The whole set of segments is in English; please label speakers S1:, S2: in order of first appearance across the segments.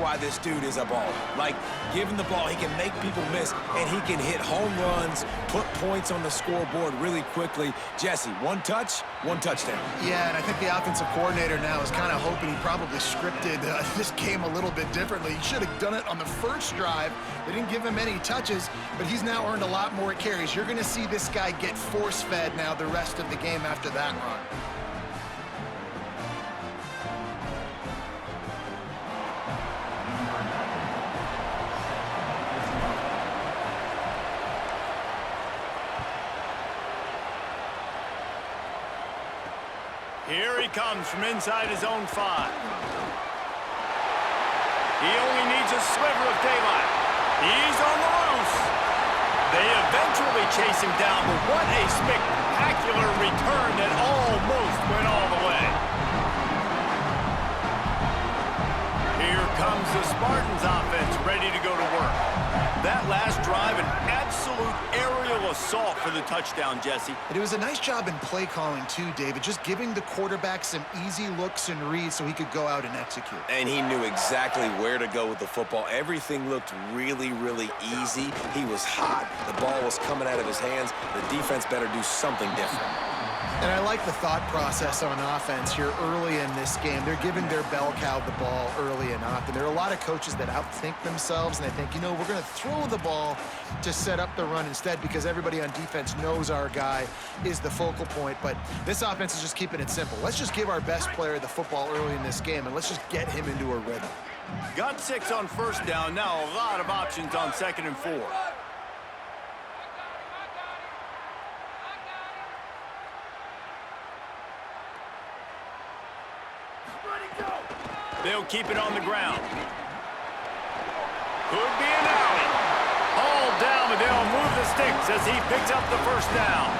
S1: why this dude is a baller. Like, given the ball, he can make people miss, and he can hit home runs, put points on the scoreboard really quickly. Jesse, one touch, one touchdown.
S2: Yeah, and I think the offensive coordinator now is kind of hoping he probably scripted this game a little bit differently. He should have done it on the first drive. They didn't give him any touches, but he's now earned a lot more carries. You're going to see this guy get force-fed now the rest of the game after that run.
S3: Here he comes from inside his own 5. He only needs a sliver of daylight. He's on the loose. They eventually chase him down, but what a spectacular return that almost went all the way. Here comes the Spartans offense ready to go to work. That last drive, an absolute aerial assault for the touchdown, Jesse.
S2: And it was a nice job in play calling too, David, just giving the quarterback some easy looks and reads so he could go out and execute.
S1: And he knew exactly where to go with the football. Everything looked really, really easy. He was hot. The ball was coming out of his hands. The defense better do something different.
S2: And I like the thought process on offense here early in this game. They're giving their bell cow the ball early and often. There are a lot of coaches that outthink themselves, and they think, you know, we're going to throw the ball to set up the run instead because everybody on defense knows our guy is the focal point. But this offense is just keeping it simple. Let's just give our best player the football early in this game, and let's just get him into a rhythm.
S3: Got 6 on first down. Now a lot of options on 2nd and 4. They'll keep it on the ground. Could be an alley. All down, but they'll move the sticks as he picks up the first down.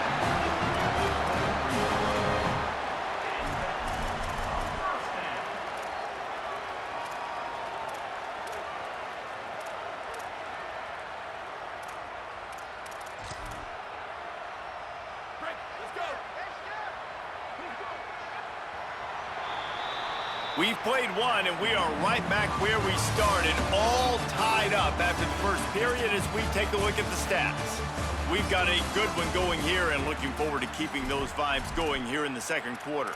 S3: We've played one, and we are right back where we started, all tied up after the first period as we take a look at the stats. We've got a good one going here and looking forward to keeping those vibes going here in the second quarter.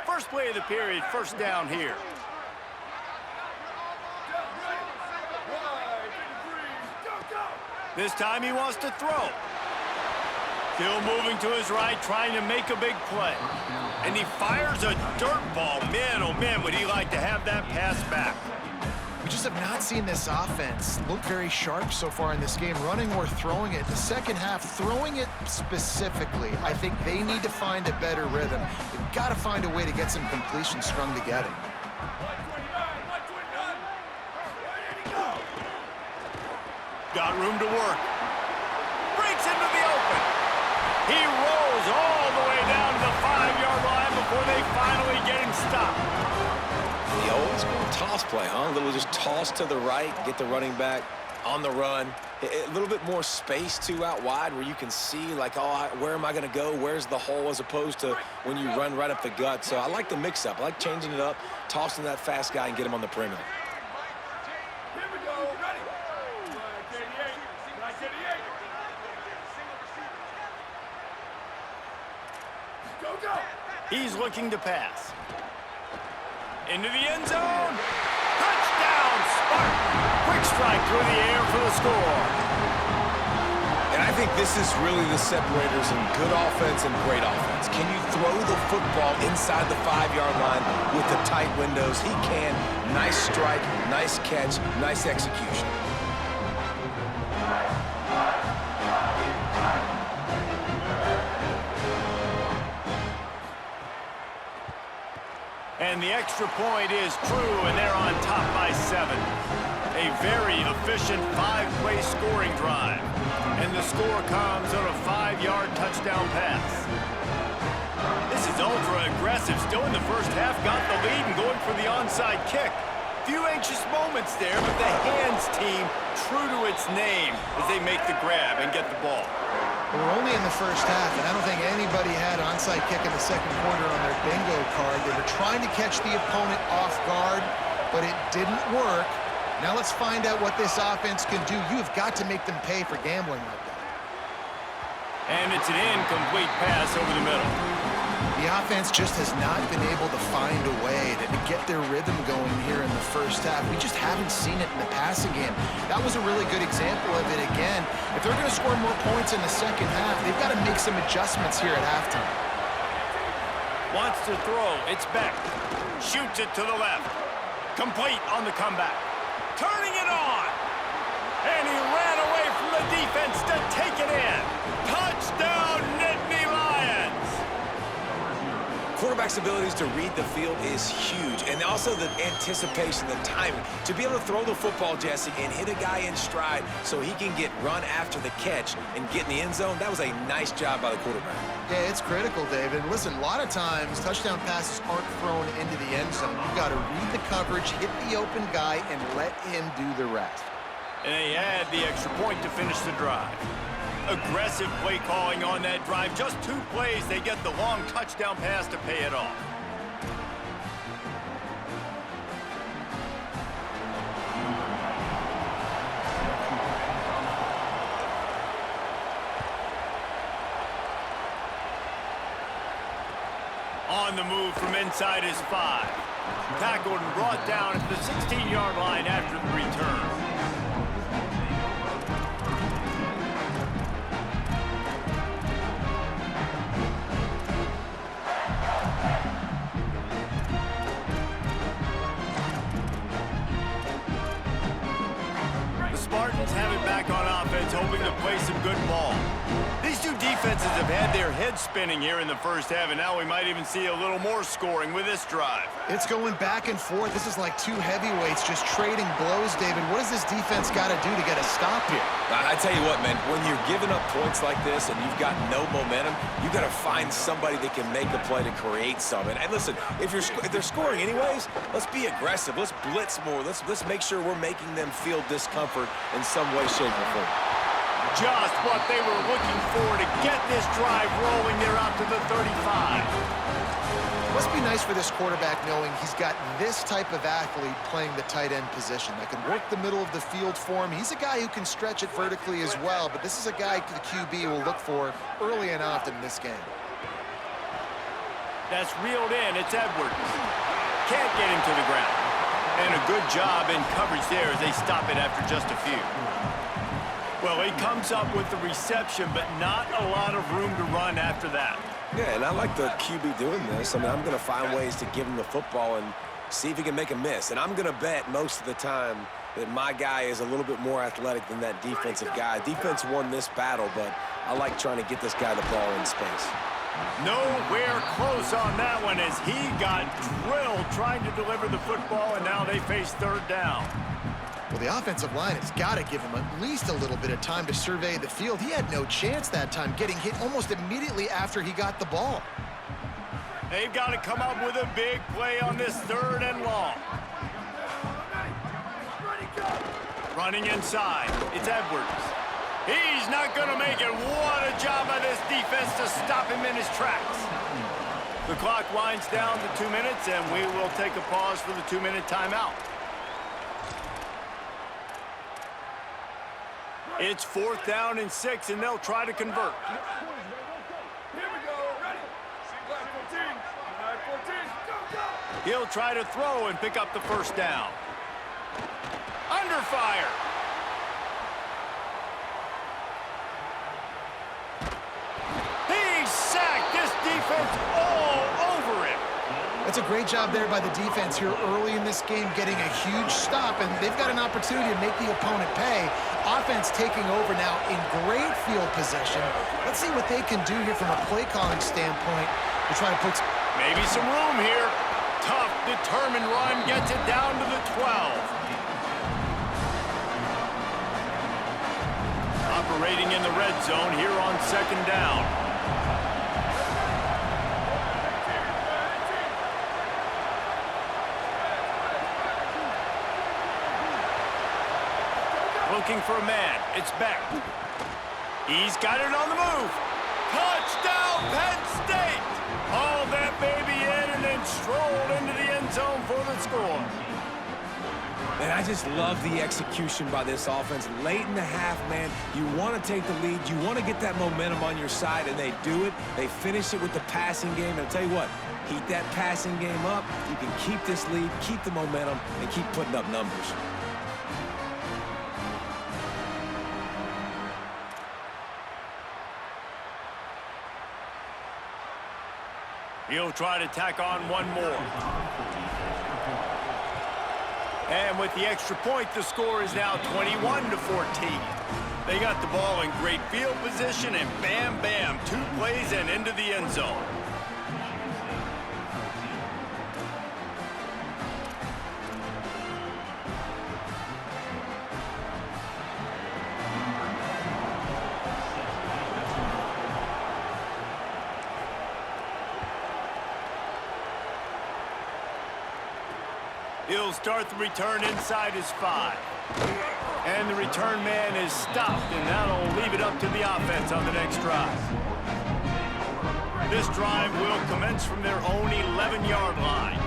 S3: First play of the period, first down here. This time he wants to throw. Still moving to his right, trying to make a big play. And he fires a dirt ball. Man, oh man, would he like to have that pass back.
S2: We just have not seen this offense look very sharp so far in this game, running or throwing it. The second half, throwing it specifically, I think they need to find a better rhythm. They've got to find a way to get some completions strung together.
S3: Got room to work. Breaks into the open. He rolls all the way down to the 5-yard line before they finally get him stopped.
S1: The old school toss play, huh? A little just toss to the right, get the running back on the run. A little bit more space, too, out wide where you can see, like, oh, where am I going to go? Where's the hole as opposed to when you run right up the gut. So I like the mix-up. I like changing it up, tossing that fast guy and get him on the perimeter.
S3: He's looking to pass. Into the end zone. Touchdown, Spartan. Quick strike through the air for the score.
S1: And I think this is really the separators in good offense and great offense. Can you throw the football inside the 5-yard line with the tight windows? He can. Nice strike, nice catch, nice execution.
S3: And the extra point is true, and they're on top by 7. A very efficient 5-play scoring drive. And the score comes on a 5-yard touchdown pass. This is ultra-aggressive. Still in the first half, got the lead and going for the onside kick. few anxious moments there, but the hands team true to its name as they make the grab and get the ball.
S2: We're only in the first half, and I don't think anybody had onside kick in the second quarter on their bingo card. They were trying to catch the opponent off guard, but it didn't work. Now let's find out what this offense can do. You've got to make them pay for gambling like that.
S3: And it's an incomplete pass over the middle.
S2: The offense just has not been able to find a way to get their rhythm going here in the first half. We just haven't seen it in the passing game. That was a really good example of it again. If they're going to score more points in the second half, they've got to make some adjustments here at halftime.
S3: Wants to throw. It's Beck. Shoots it to the left. Complete on the comeback. Turning it on. And he ran away from the defense to take it in. Touchdown, Nittany Lions!
S1: Quarterback's abilities to read the field is huge, and also the anticipation, the timing. To be able to throw the football, Jesse, and hit a guy in stride so he can get run after the catch and get in the end zone, that was a nice job by the quarterback.
S2: Yeah, it's critical, David. And listen, a lot of times touchdown passes aren't thrown into the end zone. You've got to read the coverage, hit the open guy, and let him do the rest.
S3: And they add the extra point to finish the drive. Aggressive play calling on that drive. Just 2 plays, they get the long touchdown pass to pay it off. On the move from inside his 5. Tackled and brought down at the 16-yard line after the return. Spartans have it back on offense, hoping to play some good ball. These two defenses have had their heads spinning here in the first half, and now we might even see a little more scoring with this drive.
S2: It's going back and forth. This is like 2 heavyweights just trading blows, David. What does this defense got to do to get a stop here?
S1: I tell you what, man, when you're giving up points like this and you've got no momentum, you got to find somebody that can make a play to create something. And listen, if they're scoring anyways, let's be aggressive. Let's blitz more. Let's make sure we're making them feel discomfort in some way, shape, or form.
S3: Just what they were looking for to get this drive rolling. They're out to the 35.
S2: Must be nice for this quarterback knowing he's got this type of athlete playing the tight end position that can work the middle of the field for him. He's a guy who can stretch it vertically as well, but this is a guy the QB will look for early and often in this game.
S3: That's reeled in. It's Edwards. Can't get him to the ground. And a good job in coverage there as they stop it after just a few. Well, he comes up with the reception, but not a lot of room to run after that.
S1: Yeah, and I like the QB doing this. I mean, I'm going to find ways to give him the football and see if he can make a miss. And I'm going to bet most of the time that my guy is a little bit more athletic than that defensive guy. Defense won this battle, but I like trying to get this guy the ball in space.
S3: Nowhere close on that one as he got drilled trying to deliver the football, and now they face third down.
S2: Well, the offensive line has got to give him at least a little bit of time to survey the field. He had no chance that time, getting hit almost immediately after he got the ball.
S3: They've got to come up with a big play on this 3rd and long. Running inside, it's Edwards. He's not going to make it. What a job by this defense to stop him in his tracks. The clock winds down to 2 minutes, and we will take a pause for the 2-minute timeout. It's 4th down and 6, and they'll try to convert.
S4: Here we go. Ready. See black 14. Black 14. Go, go.
S3: He'll try to throw and pick up the first down. Under fire. He's sacked. This defense all over him.
S2: That's a great job there by the defense here early in this game, getting a huge stop, and they've got an opportunity to make the opponent pay. Offense taking over now in great field possession. Let's see what they can do here from a play calling standpoint to try to put
S3: maybe some room here. Tough, determined run gets it down to the 12. Operating in the red zone here on 2nd down. looking for a man. It's Beck. He's got it on the move. Touchdown, Penn State! Hauled that baby in and then strolled into the end zone for the score.
S1: And I just love the execution by this offense. Late in the half, man, you want to take the lead. You want to get that momentum on your side, and they do it. They finish it with the passing game. And I'll tell you what, heat that passing game up. You can keep this lead, keep the momentum, and keep putting up numbers.
S3: He'll try to tack on one more. And with the extra point, the score is now 21-14. They got the ball in great field position, and bam, bam, 2 plays and into the end zone. He'll start the return inside his 5. And the return man is stopped, and that'll leave it up to the offense on the next drive. This drive will commence from their own 11-yard line.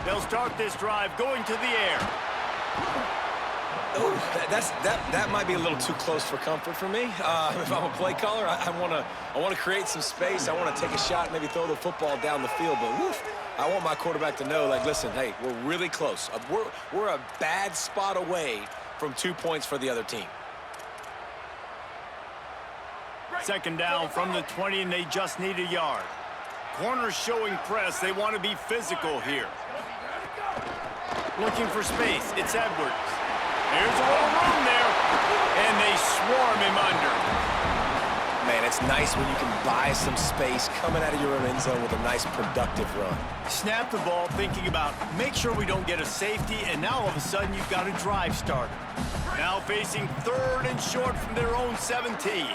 S3: They'll start this drive going to the air.
S1: Oh, that might be a little too close for comfort for me. If I'm a play caller, I want to create some space. I want to take a shot, maybe throw the football down the field. But woof, I want my quarterback to know, like, listen, hey, we're really close. We're a bad spot away from 2 points for the other team.
S3: Second down from the 20, and they just need a yard. Corners showing press. They want to be physical here. Looking for space. It's Edwards. There's a little room there, and they swarm him under.
S1: Man, it's nice when you can buy some space coming out of your own end zone with a nice productive run.
S3: Snap the ball, thinking about make sure we don't get a safety, and now all of a sudden you've got a drive starter. Now facing 3rd and short from their own 17.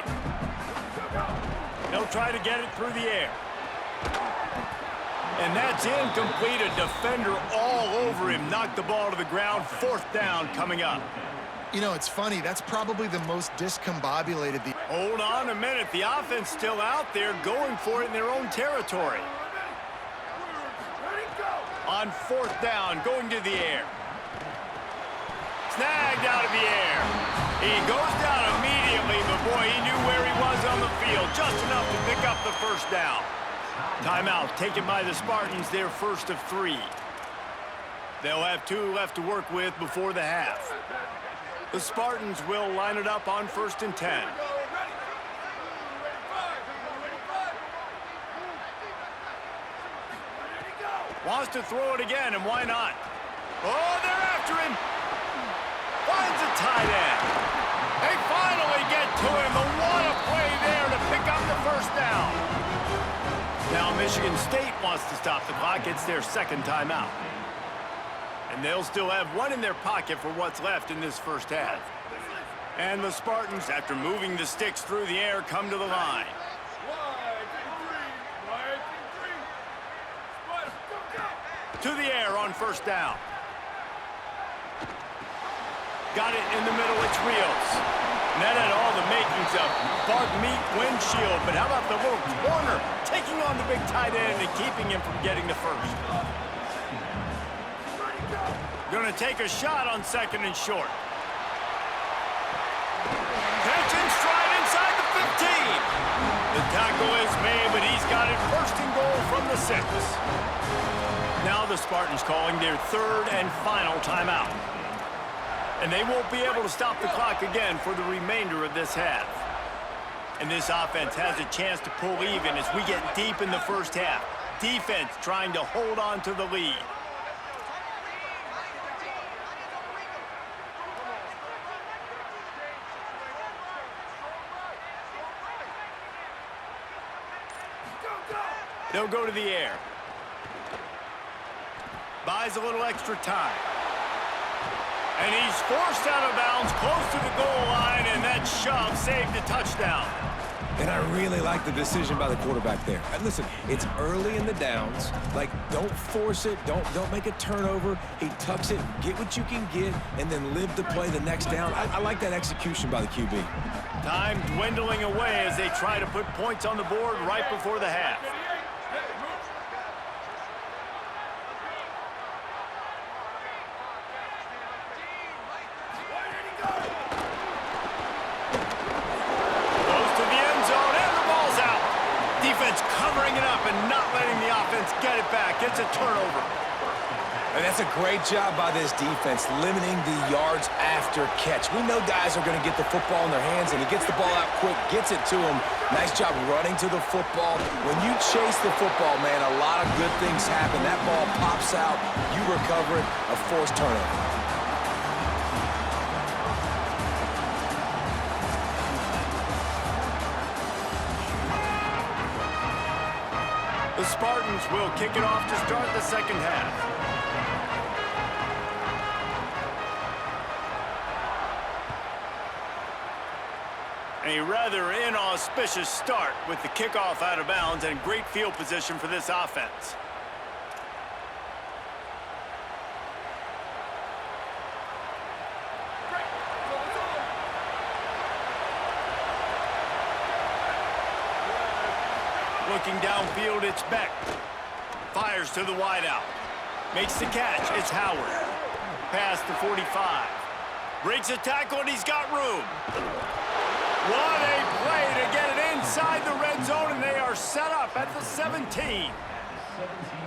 S3: They'll try to get it through the air. And that's incomplete. A defender all over him. Knocked the ball to the ground. 4th down coming up.
S2: You know, it's funny. That's probably the most discombobulated.
S3: Hold on a minute. The offense still out there going for it in their own territory. On 4th down, going to the air. Snagged out of the air. He goes down immediately, but boy, he knew where he was on the field. Just enough to pick up the 1st down. Timeout taken by the Spartans, their 1st of 3. They'll have 2 left to work with before the half. The Spartans will line it up on 1st and 10. Wants to throw it again, and why not? Oh, they're after him. Finds a tight end. They finally get to him. And what a play there to pick up the 1st down. Now Michigan State wants to stop the clock. It's their 2nd timeout. And they'll still have 1 in their pocket for what's left in this 1st half. And the Spartans, after moving the sticks through the air, come to the line. To the air on 1st down. Got it in the middle. It's Rios. And that had all the makings of bug meat windshield. But how about the little corner taking on the big tight end and keeping him from getting the 1st? Going to take a shot on 2nd and short. Catch in stride inside the 15. The tackle is made, but he's got it 1st and goal from the 6. Now the Spartans calling their 3rd and final timeout. And they won't be able to stop the clock again for the remainder of this half. And this offense has a chance to pull even as we get deep in the 1st half. Defense trying to hold on to the lead. They'll go to the air. Buys a little extra time. And he's forced out of bounds close to the goal line, and that shove saved a touchdown.
S1: And I really like the decision by the quarterback there. And listen, it's early in the downs. Like, don't force it. Don't make a turnover. He tucks it, get what you can get, and then live to play the next down. I like that execution by the QB.
S3: Time dwindling away as they try to put points on the board right before the half. Covering it up and not letting the offense get it back. It's a turnover.
S1: And that's a great job by this defense, limiting the yards after catch. We know guys are going to get the football in their hands, and he gets the ball out quick, gets it to him. Nice job running to the football. When you chase the football, man, a lot of good things happen. That ball pops out, you recover it, a forced turnover.
S3: The Spartans will kick it off to start the second half. A rather inauspicious start with the kickoff out of bounds and great field position for this offense. Looking downfield, it's Beck. Fires to the wideout. Makes the catch. It's Howard. Pass to 45. Breaks a tackle, and he's got room. What a play to get it inside the red zone, and they are set up at the 17.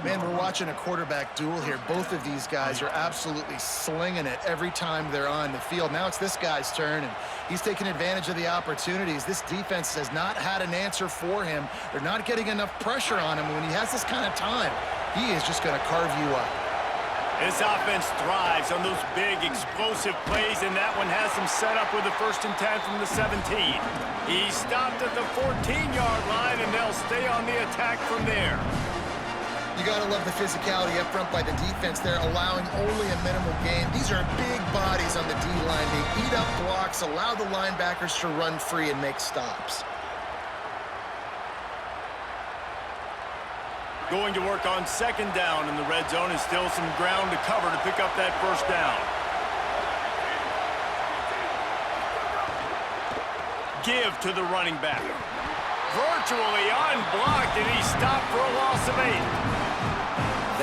S2: Man, we're watching a quarterback duel here. Both of these guys are absolutely slinging it every time they're on the field. Now it's this guy's turn, and he's taking advantage of the opportunities. This defense has not had an answer for him. They're not getting enough pressure on him. When he has this kind of time, he is just going to carve you up.
S3: This offense thrives on those big, explosive plays, and that one has him set up with a 1st and 10 from the 17. He stopped at the 14-yard line, and they'll stay on the attack from there.
S2: You got to love the physicality up front by the defense there, allowing only a minimal gain. These are big bodies on the D-line. They eat up blocks, allow the linebackers to run free and make stops.
S3: Going to work on 2nd down in the red zone, and still some ground to cover to pick up that 1st down. Give to the running back. Virtually unblocked, and he stopped for a loss of 8.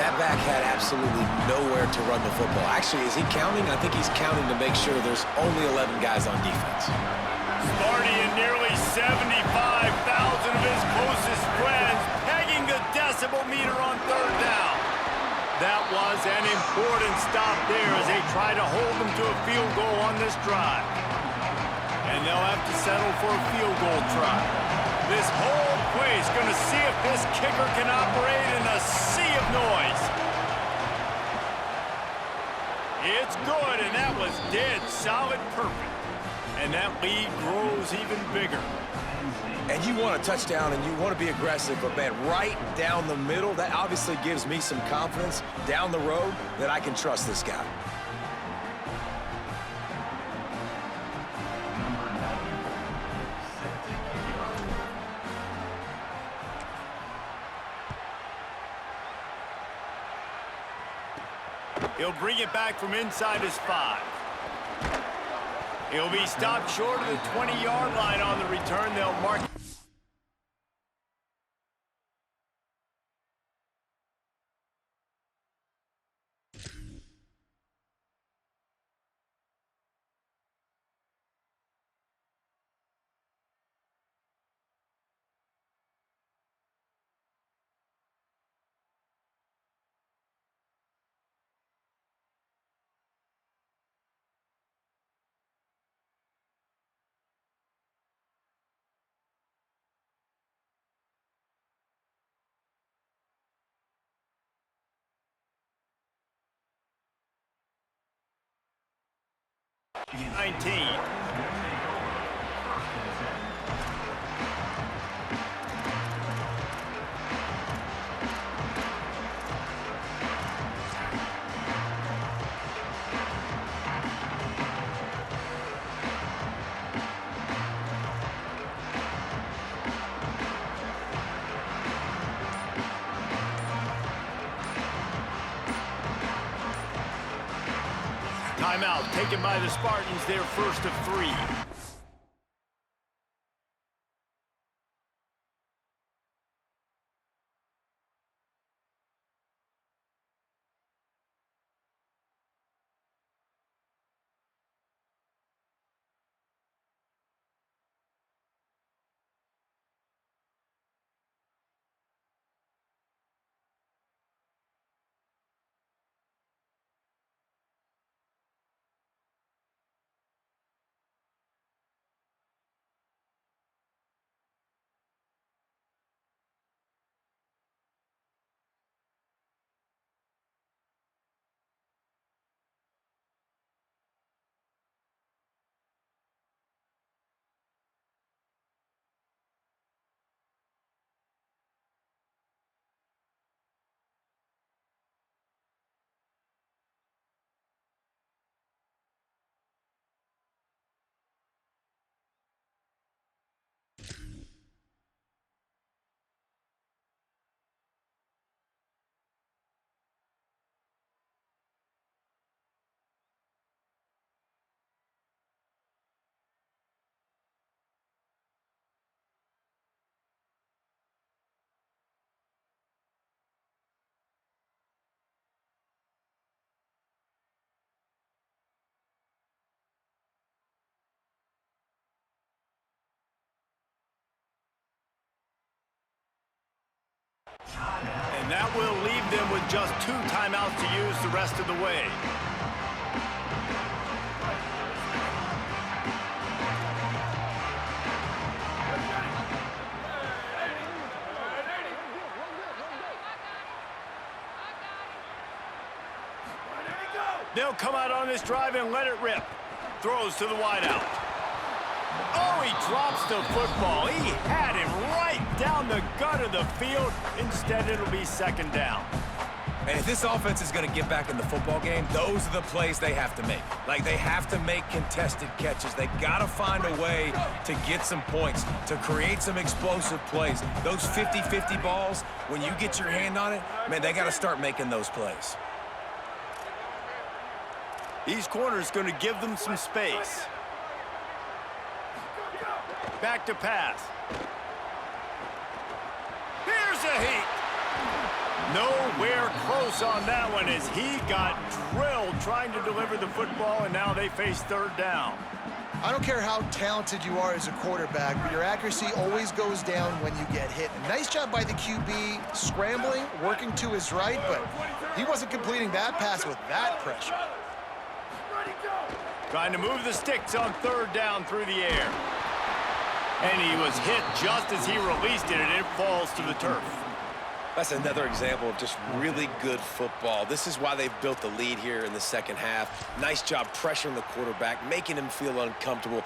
S1: That back had absolutely nowhere to run the football. Actually, is he counting? I think he's counting to make sure there's only 11 guys on defense.
S3: Sparty and nearly 75,000 of his closest friends pegging the decibel meter on 3rd down. That was an important stop there as they try to hold them to a field goal on this drive. And they'll have to settle for a field goal try. This whole play is going to see if this kicker can operate in a sea of noise. It's good, and that was dead solid perfect. And that lead grows even bigger.
S1: And you want a touchdown, and you want to be aggressive, but, man, right down the middle, that obviously gives me some confidence down the road that I can trust this guy.
S3: He'll bring it back from inside his 5. He'll be stopped short of the 20-yard line on the return. They'll mark. Timeout taken by the Spartans, their first of 3. And that will leave them with just 2 timeouts to use the rest of the way. They'll come out on this drive and let it rip. Throws to the wideout. Oh, he drops the football. He had him right down the gut of the field. Instead, it'll be 2nd down.
S1: And if this offense is going to get back in the football game, those are the plays they have to make. Like, they have to make contested catches. They got to find a way to get some points, to create some explosive plays. Those 50-50 balls, when you get your hand on it, man, they got to start making those plays.
S3: These corners going to give them some space. Back to pass. Here's a heat. Nowhere close on that one as he got drilled trying to deliver the football, and now they face 3rd down.
S2: I don't care how talented you are as a quarterback, but your accuracy always goes down when you get hit. And nice job by the QB scrambling, working to his right, but he wasn't completing that pass with that pressure.
S3: Trying to move the sticks on 3rd down through the air. And he was hit just as he released it, and it falls to the turf.
S1: That's another example of just really good football. This is why they've built the lead here in the 2nd half. Nice job pressuring the quarterback, making him feel uncomfortable.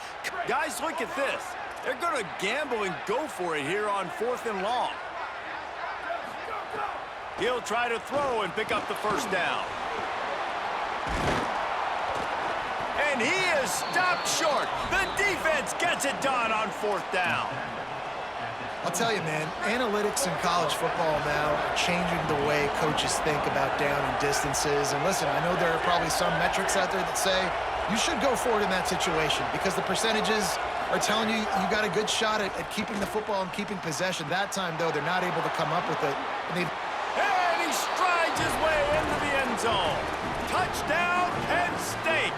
S3: Guys, look at this. They're going to gamble and go for it here on 4th and long. He'll try to throw and pick up the 1st down. And he is stopped short. The defense gets it done on 4th down.
S2: I'll tell you, man, analytics in college football now are changing the way coaches think about down and distances. And listen, I know there are probably some metrics out there that say you should go for it in that situation because the percentages are telling you you got a good shot at keeping the football and keeping possession. That time, though, they're not able to come up with it.
S3: And he strides his way into the end zone. Touchdown, Penn State.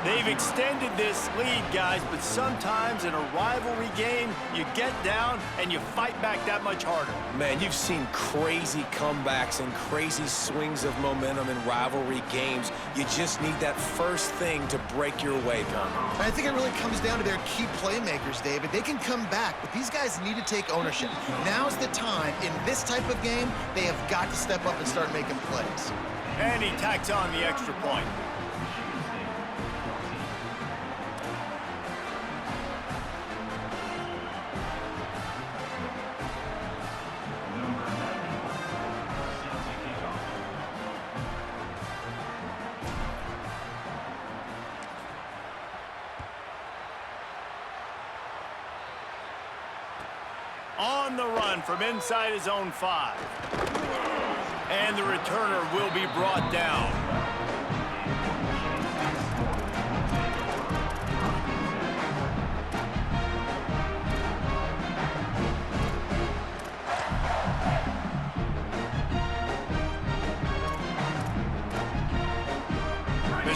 S3: They've extended this lead, guys, but sometimes in a rivalry game, you get down and you fight back that much harder.
S1: Man, you've seen crazy comebacks and crazy swings of momentum in rivalry games. You just need that first thing to break your way, Palmer.
S2: I think it really comes down to their key playmakers, David. They can come back, but these guys need to take ownership. Now's the time. In this type of game, they have got to step up and start making plays.
S3: And he tacks on the extra point. On the run from inside his own 5. And the returner will be brought down.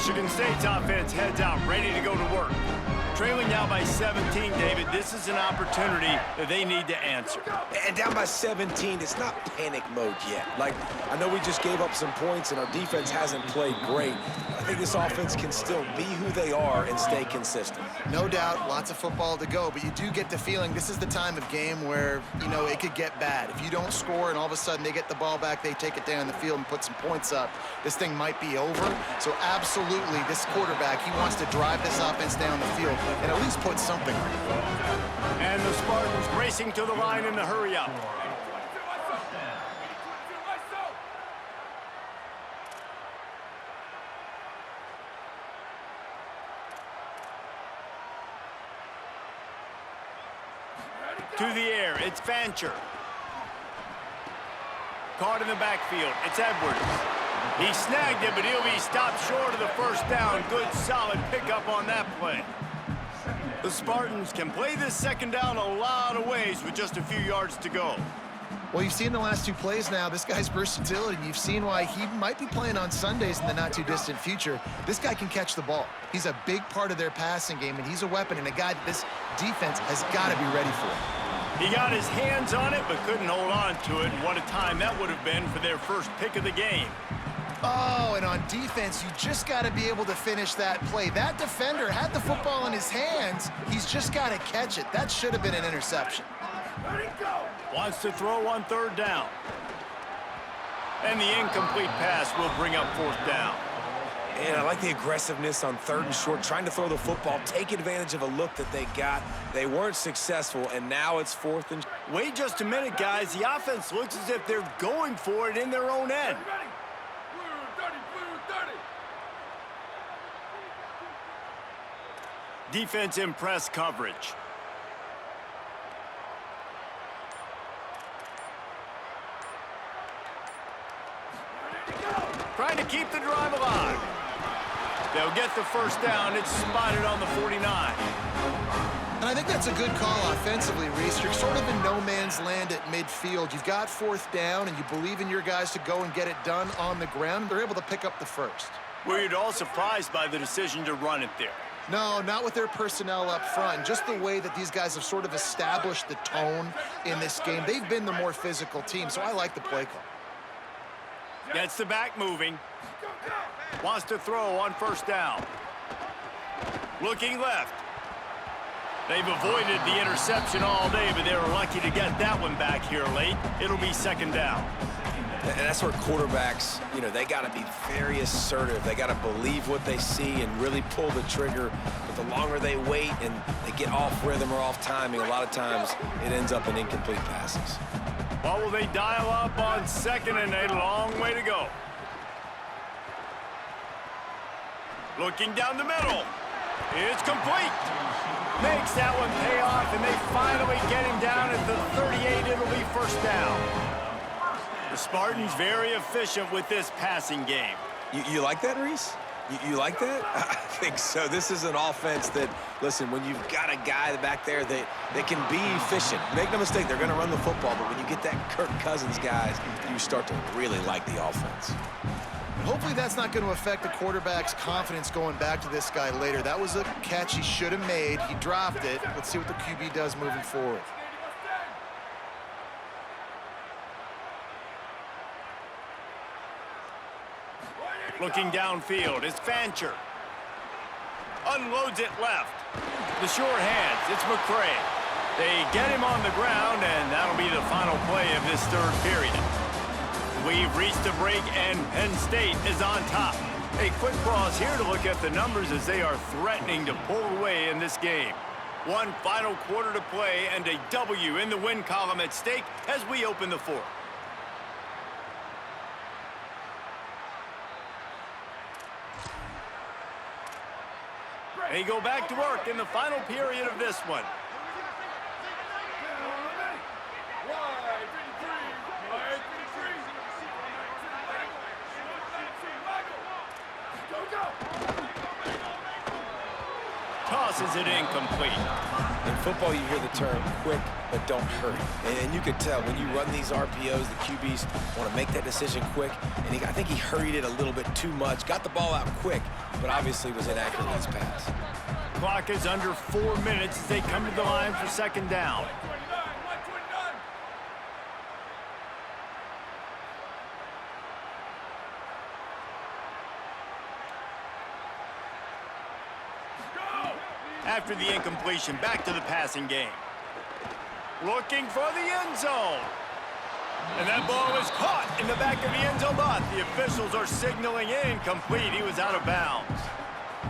S3: Michigan State's offense heads out, ready to go to work. Trailing now by 17, David, this is an opportunity that they need to answer.
S1: And down by 17, it's not panic mode yet. Like, I know we just gave up some points and our defense hasn't played great. I think this offense can still be who they are and stay consistent.
S2: No doubt, lots of football to go, but you do get the feeling this is the time of game where, you know, it could get bad. If you don't score and all of a sudden they get the ball back, they take it down the field and put some points up, this thing might be over. So absolutely, this quarterback, he wants to drive this offense down the field and at least put something on it.
S3: And the Spartans racing to the line in the hurry-up. To the air, it's Fancher. Caught in the backfield, it's Edwards. He snagged it, but he'll be stopped short of the first down. Good, solid pickup on that play. The Spartans can play this second down a lot of ways with just a few yards to go.
S2: Well, you've seen the last two plays now, this guy's versatility. You've seen why he might be playing on Sundays in the not-too-distant future. This guy can catch the ball. He's a big part of their passing game, and he's a weapon and a guy that this defense has got to be ready for.
S3: He got his hands on it, but couldn't hold on to it. And what a time that would have been for their first pick of the game.
S2: Oh, and on defense, you just got to be able to finish that play. That defender had the football in his hands. He's just got to catch it. That should have been an interception.
S3: Wants to throw on third down. And the incomplete pass will bring up fourth down.
S1: And I like the aggressiveness on third and short, trying to throw the football, take advantage of a look that they got. They weren't successful, and now it's fourth and...
S3: Wait just a minute, guys. The offense looks as if they're going for it in their own end. Defense in press coverage. Trying to keep the drive alive. They'll get the first down. It's spotted on the 49.
S2: And I think that's a good call offensively, Reese. You're sort of in no man's land at midfield. You've got fourth down, and you believe in your guys to go and get it done on the ground. They're able to pick up the first.
S3: Were you at all surprised by the decision to run it there?
S2: No, not with their personnel up front. Just the way that these guys have sort of established the tone in this game. They've been the more physical team, so I like the play call.
S3: Gets the back moving. Wants to throw on first down. Looking left. They've avoided the interception all day, but they were lucky to get that one back here late. It'll be second down.
S1: And that's where quarterbacks, you know, they got to be very assertive. They got to believe what they see and really pull the trigger. But the longer they wait and they get off rhythm or off timing, a lot of times it ends up in incomplete passes.
S3: What will they dial up on second and a long way to go? Looking down the middle. It's complete. Makes that one pay off, and they finally get him down at the 38. It'll be first down. The Spartans very efficient with this passing game.
S1: You like that, Reese? You like that? I think so. This is an offense that, listen, when you've got a guy back there that can be efficient. Make no mistake, they're going to run the football, but when you get that Kirk Cousins guys, you start to really like the offense.
S2: Hopefully that's not going to affect the quarterback's confidence going back to this guy later. That was a catch he should have made. He dropped it. Let's see what the QB does moving forward.
S3: Looking downfield, it's Fancher. Unloads it left. The sure hands, it's McCray. They get him on the ground, and that'll be the final play of this third period. We've reached a break, and Penn State is on top. A quick pause here to look at the numbers as they are threatening to pull away in this game. One final quarter to play, and a W in the win column at stake as we open the fourth. They go back to work in the final period of this one. tosses it incomplete.
S1: In football, you hear the term quick, but don't hurry. And you could tell when you run these RPOs, the QBs want to make that decision quick. And I think he hurried it a little bit too much, got the ball out quick, but obviously was inaccurate in his pass.
S3: Clock is under 4 minutes as they come to the line for second down.
S4: 129. Go!
S3: After the incompletion, back to the passing game. Looking for the end zone. And that ball is caught in the back of the end zone lot. The officials are signaling incomplete. He was out of bounds.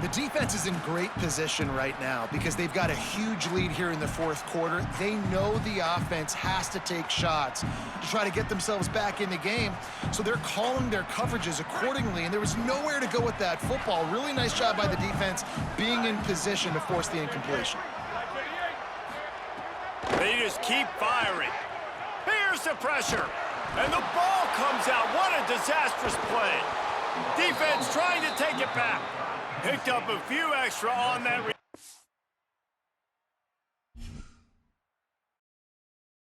S2: The defense is in great position right now because they've got a huge lead here in the fourth quarter. They know the offense has to take shots to try to get themselves back in the game, so they're calling their coverages accordingly, and there was nowhere to go with that football. Really nice job by the defense being in position to force the incompletion.
S3: They just keep firing. Here's the pressure. And the ball comes out. What a disastrous play. Defense trying to take it back. Picked up a few extra on that